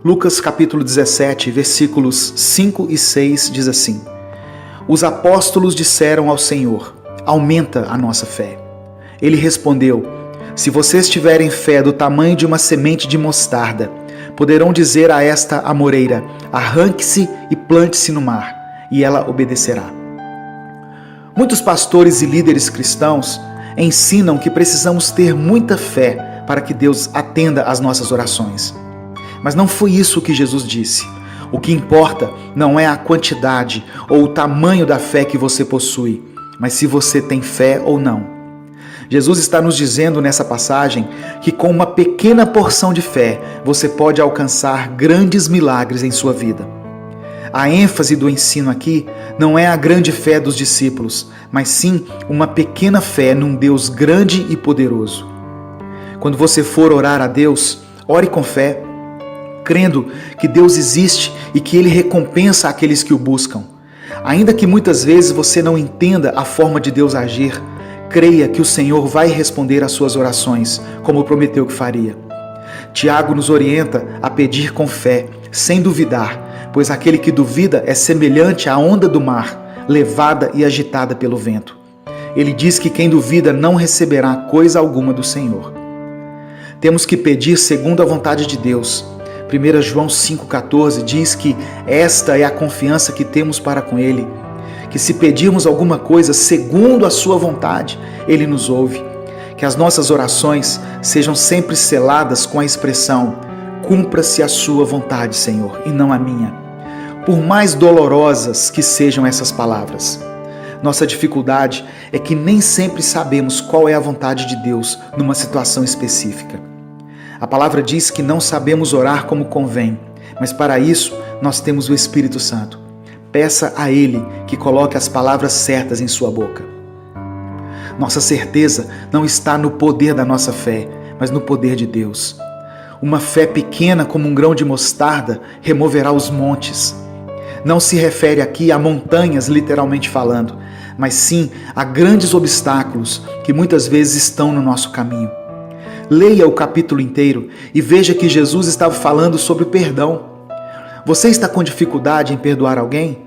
Lucas capítulo 17, versículos 5 e 6 diz assim: Os apóstolos disseram ao Senhor: aumenta a nossa fé. Ele respondeu: se vocês tiverem fé do tamanho de uma semente de mostarda, poderão dizer a esta amoreira: arranque-se e plante-se no mar, e ela obedecerá. Muitos pastores e líderes cristãos ensinam que precisamos ter muita fé para que Deus atenda às nossas orações. Mas não foi isso que Jesus disse. O que importa não é a quantidade ou o tamanho da fé que você possui, mas se você tem fé ou não. Jesus está nos dizendo nessa passagem que com uma pequena porção de fé você pode alcançar grandes milagres em sua vida. A ênfase do ensino aqui não é a grande fé dos discípulos, mas sim uma pequena fé num Deus grande e poderoso. Quando você for orar a Deus, ore com fé, crendo que Deus existe e que Ele recompensa aqueles que o buscam. Ainda que muitas vezes você não entenda a forma de Deus agir, creia que o Senhor vai responder às suas orações, como prometeu que faria. Tiago nos orienta a pedir com fé, sem duvidar, pois aquele que duvida é semelhante à onda do mar, levada e agitada pelo vento. Ele diz que quem duvida não receberá coisa alguma do Senhor. Temos que pedir segundo a vontade de Deus. 1 João 5,14 diz que esta é a confiança que temos para com Ele, que se pedirmos alguma coisa segundo a sua vontade, Ele nos ouve. Que as nossas orações sejam sempre seladas com a expressão: cumpra-se a sua vontade, Senhor, e não a minha. Por mais dolorosas que sejam essas palavras. Nossa dificuldade é que nem sempre sabemos qual é a vontade de Deus numa situação específica. A palavra diz que não sabemos orar como convém, mas para isso nós temos o Espírito Santo. Peça a Ele que coloque as palavras certas em sua boca. Nossa certeza não está no poder da nossa fé, mas no poder de Deus. Uma fé pequena como um grão de mostarda removerá os montes. Não se refere aqui a montanhas, literalmente falando, mas sim a grandes obstáculos que muitas vezes estão no nosso caminho. Leia o capítulo inteiro e veja que Jesus estava falando sobre perdão. Você está com dificuldade em perdoar alguém?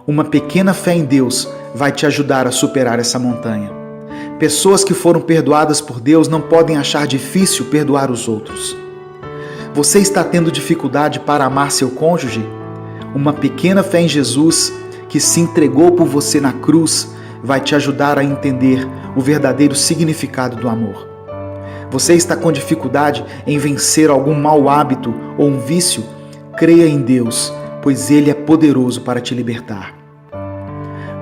Uma pequena fé em Deus vai te ajudar a superar essa montanha. Pessoas que foram perdoadas por Deus não podem achar difícil perdoar os outros. Você está tendo dificuldade para amar seu cônjuge? Uma pequena fé em Jesus, que se entregou por você na cruz, vai te ajudar a entender o verdadeiro significado do amor. Você está com dificuldade em vencer algum mau hábito ou um vício? Creia em Deus, pois Ele é poderoso para te libertar.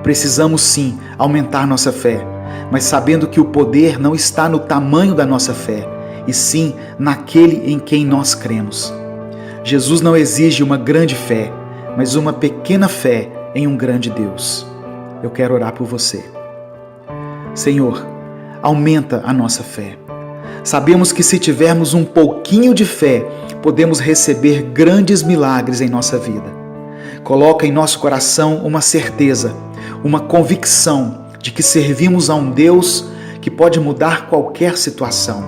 Precisamos sim aumentar nossa fé, mas sabendo que o poder não está no tamanho da nossa fé, e sim naquele em quem nós cremos. Jesus não exige uma grande fé, mas uma pequena fé em um grande Deus. Eu quero orar por você. Senhor, aumenta a nossa fé. Sabemos que se tivermos um pouquinho de fé, podemos receber grandes milagres em nossa vida. Coloca em nosso coração uma certeza, uma convicção de que servimos a um Deus que pode mudar qualquer situação.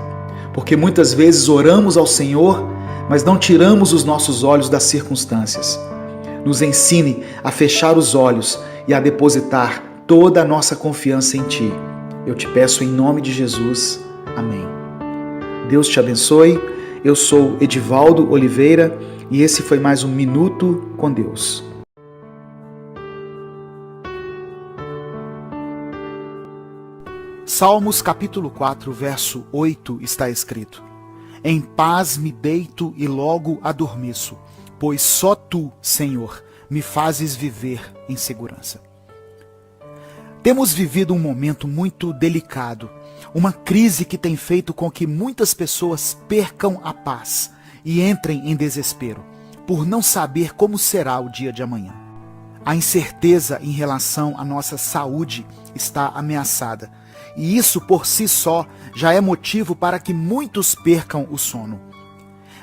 Porque muitas vezes oramos ao Senhor, mas não tiramos os nossos olhos das circunstâncias. Nos ensine a fechar os olhos e a depositar toda a nossa confiança em Ti. Eu te peço em nome de Jesus. Amém. Deus te abençoe. Eu sou Edivaldo Oliveira e esse foi mais um Minuto com Deus. Salmos capítulo 4, verso 8 está escrito: Em paz me deito e logo adormeço, pois só Tu, Senhor, me fazes viver em segurança. Temos vivido um momento muito delicado, uma crise que tem feito com que muitas pessoas percam a paz e entrem em desespero, por não saber como será o dia de amanhã. A incerteza em relação à nossa saúde está ameaçada, e isso por si só já é motivo para que muitos percam o sono.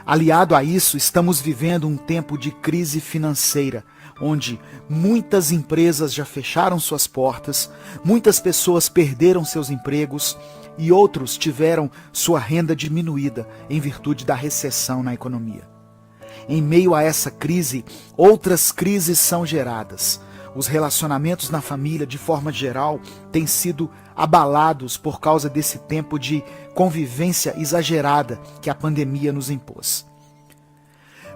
Aliado a isso, estamos vivendo um tempo de crise financeira, onde muitas empresas já fecharam suas portas, muitas pessoas perderam seus empregos e outros tiveram sua renda diminuída em virtude da recessão na economia. em meio a essa crise, outras crises são geradas. Os relacionamentos na família, de forma geral, têm sido abalados por causa desse tempo de convivência exagerada que a pandemia nos impôs.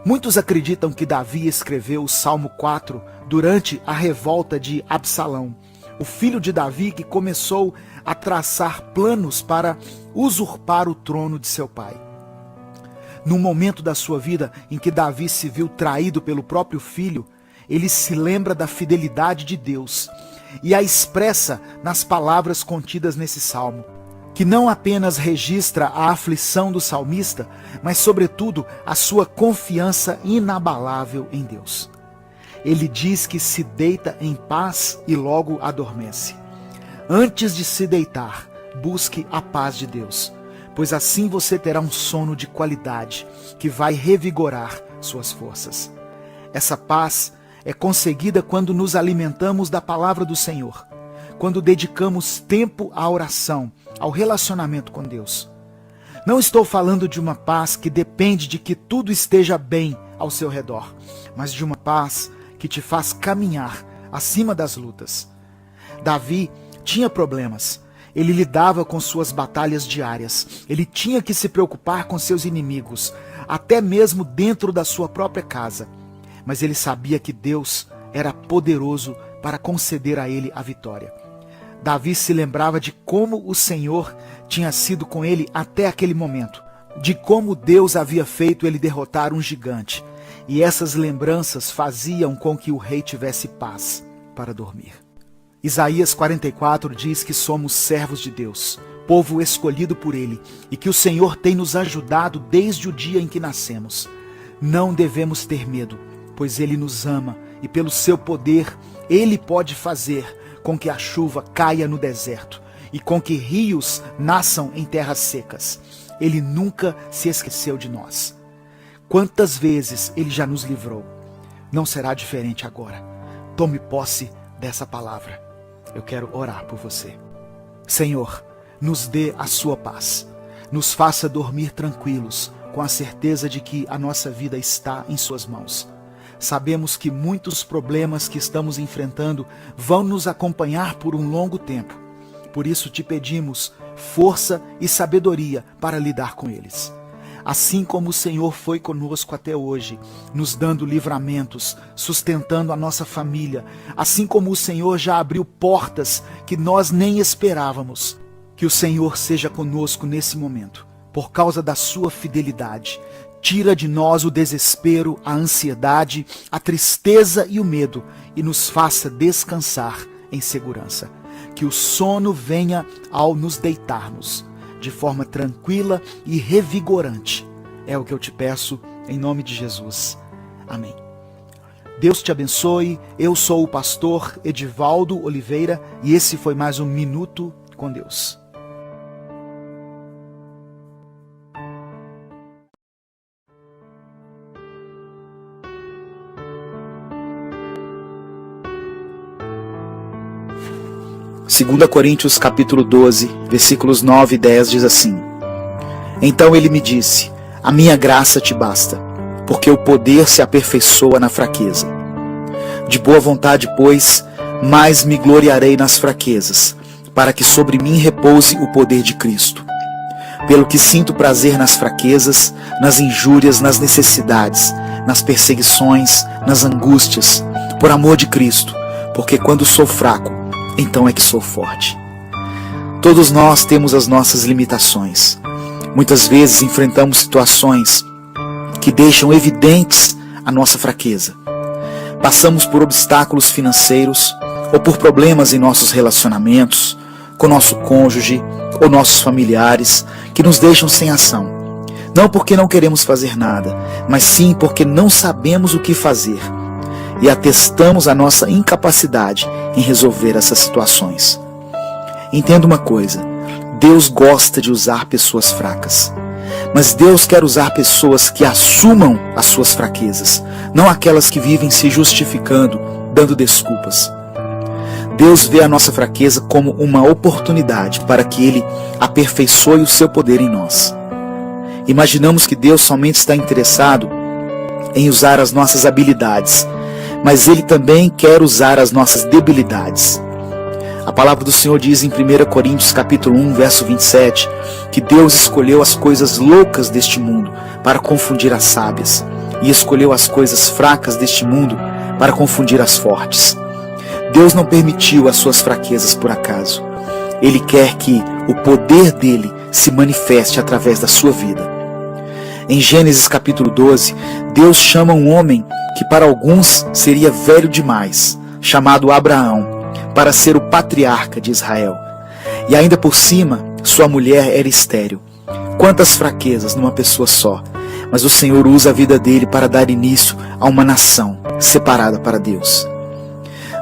Muitos acreditam que Davi escreveu o Salmo 4 durante a revolta de Absalão, o filho de Davi que começou a traçar planos para usurpar o trono de seu pai. Num momento da sua vida em que Davi se viu traído pelo próprio filho, ele se lembra da fidelidade de Deus e a expressa nas palavras contidas nesse salmo, que não apenas registra a aflição do salmista, mas sobretudo a sua confiança inabalável em Deus. Ele diz que se deita em paz e logo adormece. Antes de se deitar, busque a paz de Deus, pois assim você terá um sono de qualidade que vai revigorar suas forças. Essa paz é conseguida quando nos alimentamos da palavra do Senhor, quando dedicamos tempo à oração, ao relacionamento com Deus. Não estou falando de uma paz que depende de que tudo esteja bem ao seu redor, mas de uma paz que te faz caminhar acima das lutas. Davi tinha problemas. Ele lidava com suas batalhas diárias. Ele tinha que se preocupar com seus inimigos, até mesmo dentro da sua própria casa. Mas ele sabia que Deus era poderoso para conceder a ele a vitória. Davi se lembrava de como o Senhor tinha sido com ele até aquele momento, de como Deus havia feito ele derrotar um gigante, e essas lembranças faziam com que o rei tivesse paz para dormir. Isaías 44 diz que somos servos de Deus, povo escolhido por Ele, e que o Senhor tem nos ajudado desde o dia em que nascemos. Não devemos ter medo, pois Ele nos ama, e pelo seu poder, Ele pode fazer com que a chuva caia no deserto, e com que rios nasçam em terras secas. Ele nunca se esqueceu de nós. Quantas vezes Ele já nos livrou? Não será diferente agora. Tome posse dessa palavra. Eu quero orar por você. Senhor, nos dê a sua paz. Nos faça dormir tranquilos, com a certeza de que a nossa vida está em suas mãos. Sabemos que muitos problemas que estamos enfrentando vão nos acompanhar por um longo tempo. Por isso te pedimos força e sabedoria para lidar com eles. Assim como o Senhor foi conosco até hoje, nos dando livramentos, sustentando a nossa família, assim como o Senhor já abriu portas que nós nem esperávamos, que o Senhor seja conosco nesse momento, por causa da sua fidelidade. Tira de nós o desespero, a ansiedade, a tristeza e o medo e nos faça descansar em segurança. Que o sono venha ao nos deitarmos, de forma tranquila e revigorante. É o que eu te peço, em nome de Jesus. Amém. Deus te abençoe. Eu sou o pastor Edivaldo Oliveira e esse foi mais um Minuto com Deus. Segunda Coríntios capítulo 12, versículos 9 e 10 diz assim: Então ele me disse, a minha graça te basta, porque o poder se aperfeiçoa na fraqueza. De boa vontade, pois, mais me gloriarei nas fraquezas, para que sobre mim repouse o poder de Cristo. Pelo que sinto prazer nas fraquezas, nas injúrias, nas necessidades, nas perseguições, nas angústias, por amor de Cristo, porque quando sou fraco, então é que sou forte. Todos nós temos as nossas limitações. Muitas vezes enfrentamos situações que deixam evidentes a nossa fraqueza. Passamos por obstáculos financeiros ou por problemas em nossos relacionamentos, com nosso cônjuge ou nossos familiares, que nos deixam sem ação. Não porque não queremos fazer nada, mas sim porque não sabemos o que fazer. E atestamos a nossa incapacidade em resolver essas situações. Entenda uma coisa, Deus gosta de usar pessoas fracas, mas Deus quer usar pessoas que assumam as suas fraquezas, não aquelas que vivem se justificando, dando desculpas. Deus vê a nossa fraqueza como uma oportunidade para que Ele aperfeiçoe o seu poder em nós. Imaginamos que Deus somente está interessado em usar as nossas habilidades, mas Ele também quer usar as nossas debilidades. A palavra do Senhor diz em 1 Coríntios capítulo 1, verso 27, que Deus escolheu as coisas loucas deste mundo para confundir as sábias, e escolheu as coisas fracas deste mundo para confundir as fortes. Deus não permitiu as suas fraquezas por acaso. Ele quer que o poder dele se manifeste através da sua vida. Em Gênesis capítulo 12, Deus chama um homem que para alguns seria velho demais, chamado Abraão, para ser o patriarca de Israel. E ainda por cima, sua mulher era estéril. Quantas fraquezas numa pessoa só, mas o Senhor usa a vida dele para dar início a uma nação separada para Deus.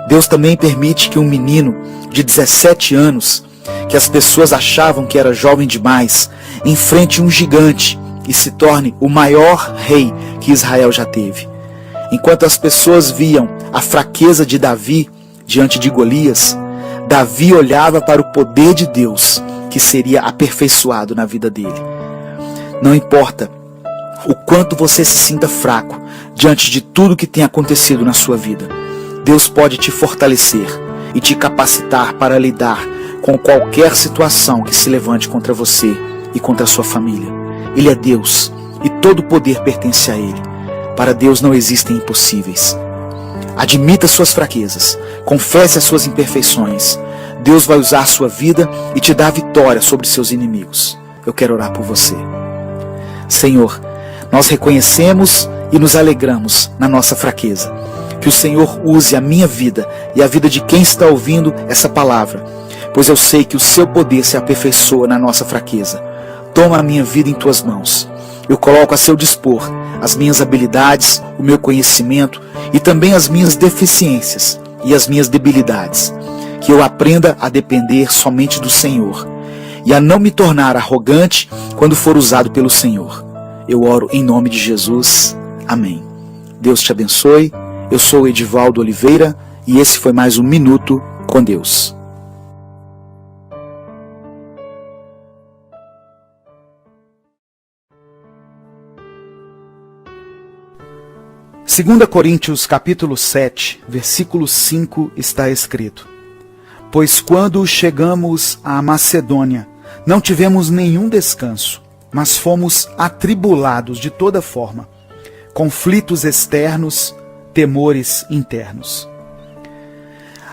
Deus também permite que um menino de 17 anos, que as pessoas achavam que era jovem demais, enfrente um gigante e se torne o maior rei que Israel já teve. Enquanto as pessoas viam a fraqueza de Davi diante de Golias, Davi olhava para o poder de Deus que seria aperfeiçoado na vida dele. Não importa o quanto você se sinta fraco diante de tudo que tem acontecido na sua vida, Deus pode te fortalecer e te capacitar para lidar com qualquer situação que se levante contra você e contra a sua família. Ele é Deus e todo o poder pertence a Ele. Para Deus não existem impossíveis. Admita suas fraquezas, confesse as suas imperfeições. Deus vai usar a sua vida e te dar vitória sobre seus inimigos. Eu quero orar por você. Senhor, nós reconhecemos e nos alegramos na nossa fraqueza. Que o Senhor use a minha vida e a vida de quem está ouvindo essa palavra, pois eu sei que o seu poder se aperfeiçoa na nossa fraqueza. Toma a minha vida em tuas mãos. Eu coloco a seu dispor as minhas habilidades, o meu conhecimento e também as minhas deficiências e as minhas debilidades. Que eu aprenda a depender somente do Senhor e a não me tornar arrogante quando for usado pelo Senhor. Eu oro em nome de Jesus. Amém. Deus te abençoe. Eu sou o Edivaldo Oliveira e esse foi mais um Minuto com Deus. 2 Coríntios capítulo 7, versículo 5 está escrito: Pois quando chegamos à Macedônia, não tivemos nenhum descanso, mas fomos atribulados de toda forma, conflitos externos, temores internos.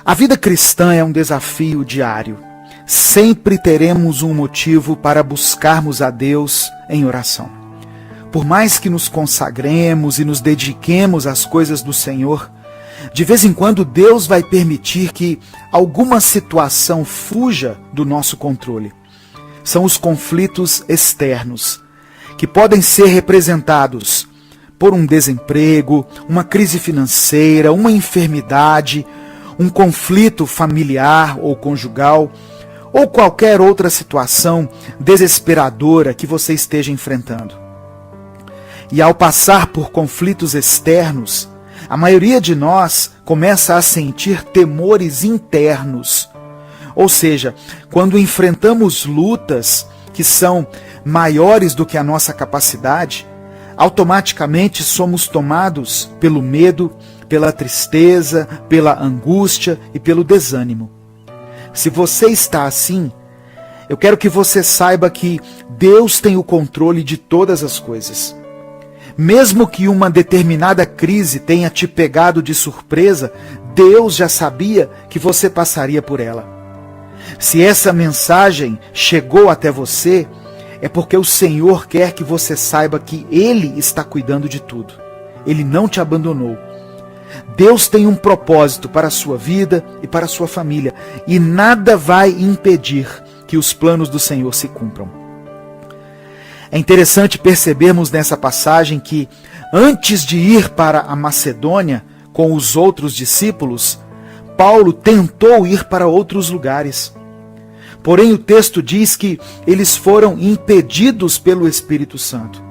A vida cristã é um desafio diário. Sempre teremos um motivo para buscarmos a Deus em oração. Por mais que nos consagremos e nos dediquemos às coisas do Senhor, de vez em quando Deus vai permitir que alguma situação fuja do nosso controle. São os conflitos externos, que podem ser representados por um desemprego, uma crise financeira, uma enfermidade, um conflito familiar ou conjugal, ou qualquer outra situação desesperadora que você esteja enfrentando. E ao passar por conflitos externos, a maioria de nós começa a sentir temores internos. Ou seja, quando enfrentamos lutas que são maiores do que a nossa capacidade, automaticamente somos tomados pelo medo, pela tristeza, pela angústia e pelo desânimo. Se você está assim, eu quero que você saiba que Deus tem o controle de todas as coisas. Mesmo que uma determinada crise tenha te pegado de surpresa, Deus já sabia que você passaria por ela. Se essa mensagem chegou até você, é porque o Senhor quer que você saiba que Ele está cuidando de tudo. Ele não te abandonou. Deus tem um propósito para a sua vida e para a sua família, e nada vai impedir que os planos do Senhor se cumpram. É interessante percebermos nessa passagem que, antes de ir para a Macedônia com os outros discípulos, Paulo tentou ir para outros lugares. Porém, o texto diz que eles foram impedidos pelo Espírito Santo.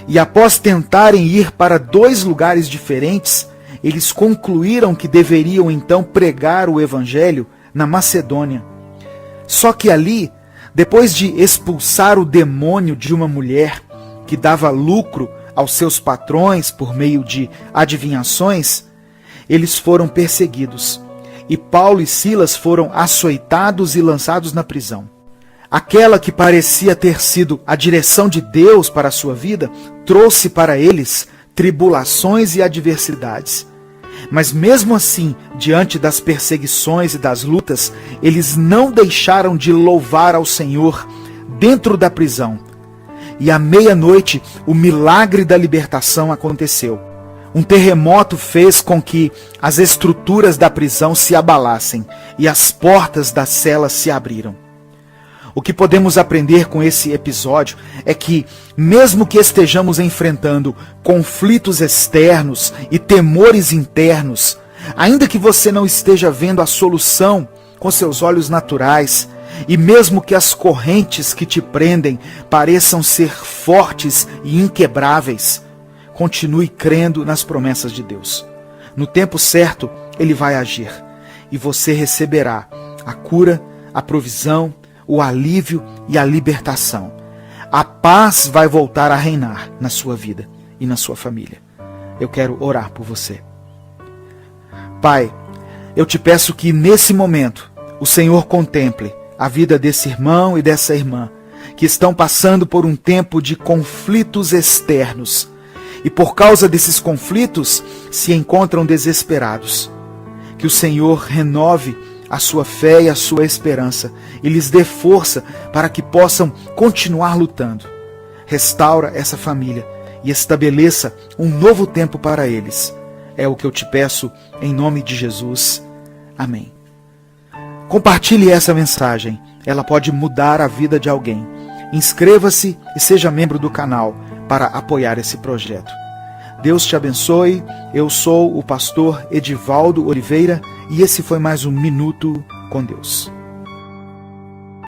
E após tentarem ir para 2 lugares diferentes, eles concluíram que deveriam então pregar o Evangelho na Macedônia. Só que ali, depois de expulsar o demônio de uma mulher que dava lucro aos seus patrões por meio de adivinhações, eles foram perseguidos. E Paulo e Silas foram açoitados e lançados na prisão. Aquela que parecia ter sido a direção de Deus para a sua vida, trouxe para eles tribulações e adversidades. Mas mesmo assim, diante das perseguições e das lutas, eles não deixaram de louvar ao Senhor dentro da prisão. E à meia-noite, o milagre da libertação aconteceu. Um terremoto fez com que as estruturas da prisão se abalassem e as portas das celas se abriram. O que podemos aprender com esse episódio é que, mesmo que estejamos enfrentando conflitos externos e temores internos, ainda que você não esteja vendo a solução com seus olhos naturais, e mesmo que as correntes que te prendem pareçam ser fortes e inquebráveis, continue crendo nas promessas de Deus. No tempo certo, Ele vai agir, e você receberá a cura, a provisão, o alívio e a libertação. A paz vai voltar a reinar na sua vida e na sua família. Eu quero orar por você. Pai, eu te peço que nesse momento o Senhor contemple a vida desse irmão e dessa irmã que estão passando por um tempo de conflitos externos e por causa desses conflitos se encontram desesperados. Que o Senhor renove a sua fé e a sua esperança e lhes dê força para que possam continuar lutando. Restaura essa família e estabeleça um novo tempo para eles. É o que eu te peço em nome de Jesus. Amém. Compartilhe essa mensagem. Ela pode mudar a vida de alguém. Inscreva-se e seja membro do canal para apoiar esse projeto. Deus te abençoe. Eu sou o pastor Edivaldo Oliveira e esse foi mais um Minuto com Deus.